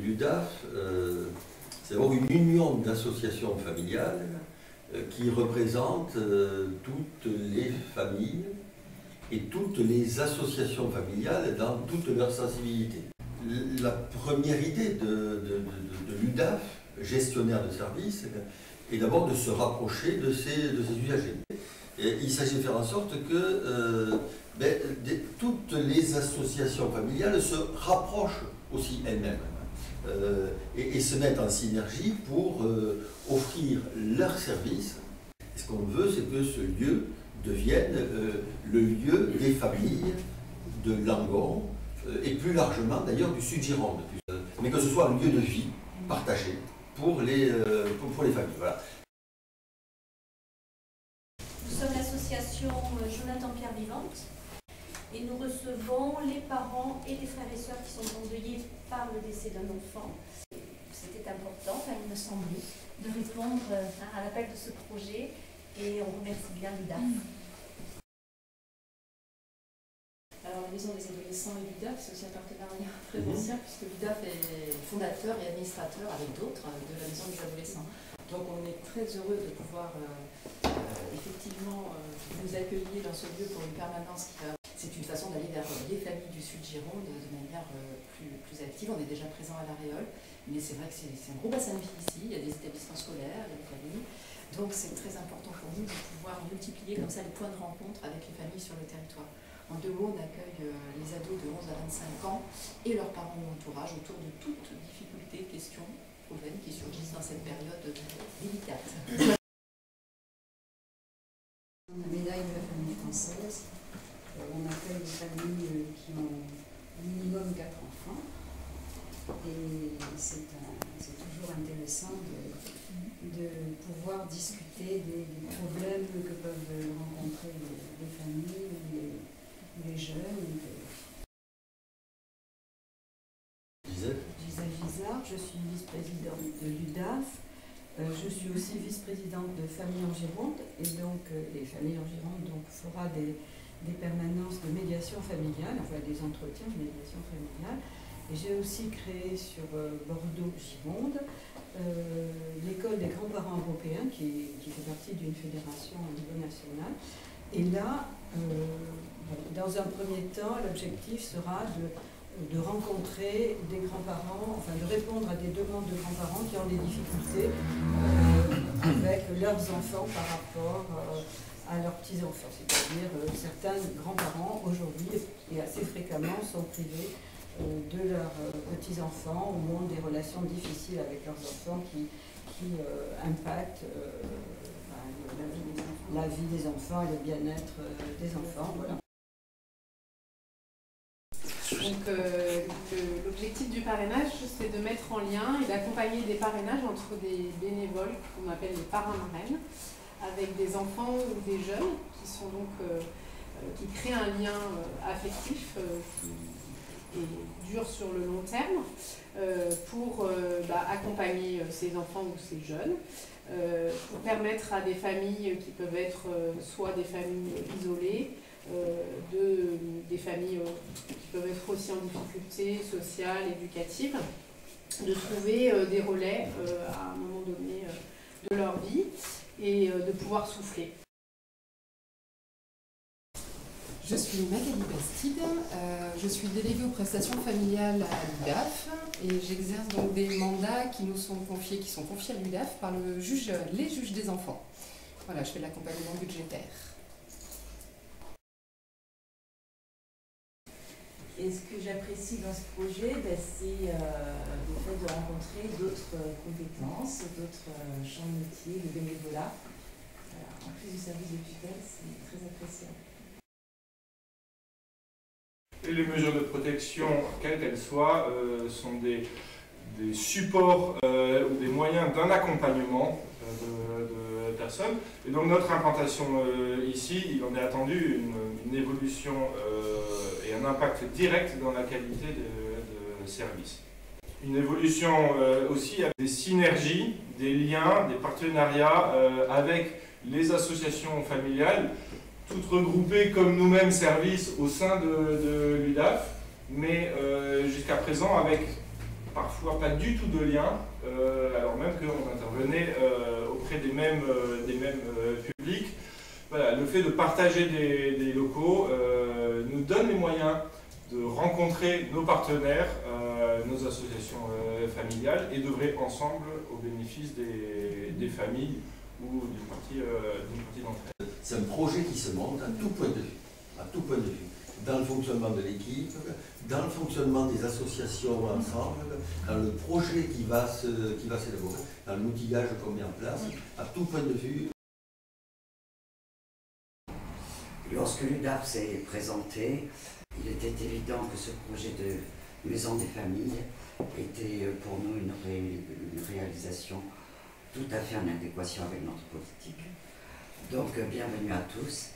l'UDAF, c'est d'abord une union d'associations familiales qui représentent toutes les familles et toutes les associations familiales dans toutes leurs sensibilités. La première idée de l'UDAF, gestionnaire de services, est d'abord de se rapprocher de ses usagers. Et il s'agit de faire en sorte que toutes les associations familiales se rapprochent aussi elles-mêmes et se mettent en synergie pour offrir leurs services. Et ce qu'on veut, c'est que ce lieu devienne le lieu des familles de Langon et plus largement d'ailleurs du Sud-Gironde, mais que ce soit un lieu de vie partagé pour les familles. Voilà. Nous sommes l'association Jonathan Pierre Vivante et nous recevons les parents et les frères et sœurs qui sont endeuillés par le décès d'un enfant. C'était important, il me semblait, de répondre à l'appel de ce projet et on remercie bien l'UDAF. Alors, la Maison des adolescents et l'UDAF, c'est aussi un partenariat très ancien, puisque l'UDAF est fondateur et administrateur avec d'autres de la Maison des adolescents. Donc, on est très heureux de pouvoir effectivement vous accueillir dans ce lieu pour une permanence qui va. C'est une façon d'aller vers les familles du Sud-Gironde de manière plus active. On est déjà présent à l'Aréole, mais c'est vrai que c'est un gros bassin de vie ici. Il y a des établissements scolaires, il y a des familles. Donc, c'est très important pour nous de pouvoir multiplier comme ça les points de rencontre avec les familles sur le territoire. En 2 mots, on accueille les ados de 11 à 25 ans et leurs parents ou entourage autour de toutes difficultés, questions, problèmes qui surgissent dans cette période délicate. La médaille de la famille française, on accueille des familles qui ont minimum 4 enfants et c'est toujours intéressant de pouvoir discuter des problèmes que peuvent rencontrer les familles ou les jeunes. Gisèle Gisard, je suis vice-présidente de l'UDAF. Je suis aussi vice-présidente de Familles en Gironde et donc les Familles en Gironde fera des permanences de médiation familiale, enfin des entretiens de médiation familiale. Et j'ai aussi créé sur Bordeaux-Gironde l'école des grands-parents européens qui fait partie d'une fédération au niveau national. Et là, dans un premier temps, l'objectif sera de rencontrer des grands-parents, enfin de répondre à des demandes de grands-parents qui ont des difficultés avec leurs enfants par rapport à leurs petits-enfants. C'est-à-dire certains grands-parents aujourd'hui et assez fréquemment sont privés de leurs petits-enfants ou ont des relations difficiles avec leurs enfants qui impactent la vie des enfants et le bien-être des enfants. Voilà. Donc l'objectif du parrainage, c'est de mettre en lien et d'accompagner des parrainages entre des bénévoles qu'on appelle les parrains-marraines, avec des enfants ou des jeunes qui sont donc qui créent un lien affectif qui est dur sur le long terme pour accompagner ces enfants ou ces jeunes, pour permettre à des familles qui peuvent être soit des familles isolées, des familles qui peuvent être aussi en difficulté sociale, éducative, de trouver des relais à un moment donné de leur vie et de pouvoir souffler. Je suis Magali Bastide, je suis déléguée aux prestations familiales à l'UDAF et j'exerce donc des mandats qui sont confiés à l'UDAF par les juges des enfants. Voilà, je fais de l'accompagnement budgétaire. Et ce que j'apprécie dans ce projet, c'est le fait de rencontrer d'autres compétences, d'autres champs de métier, le bénévolat. En plus du service de tutelle, c'est très appréciable. Et les mesures de protection, quelles qu'elles soient, sont des supports ou des moyens d'un accompagnement de personnes. Et donc notre implantation ici, il en est attendu une évolution et un impact direct dans la qualité de service. Une évolution aussi avec des synergies, des liens, des partenariats avec les associations familiales, toutes regroupées comme nous-mêmes services au sein de l'UDAF, mais jusqu'à présent avec parfois pas du tout de lien, alors même qu'on intervenait auprès des mêmes publics. Voilà, le fait de partager des locaux nous donne les moyens de rencontrer nos partenaires, nos associations familiales et d'œuvrer ensemble au bénéfice des familles ou d'une partie d'entre elles. C'est un projet qui se monte à tout point de vue, dans le fonctionnement de l'équipe, dans le fonctionnement des associations ensemble, dans le projet qui va s'élaborer, dans l'outillage qu'on met en place, à tout point de vue. Lorsque l'UDAF s'est présenté, il était évident que ce projet de maison des familles était pour nous une réalisation tout à fait en adéquation avec notre politique. Donc bienvenue à tous.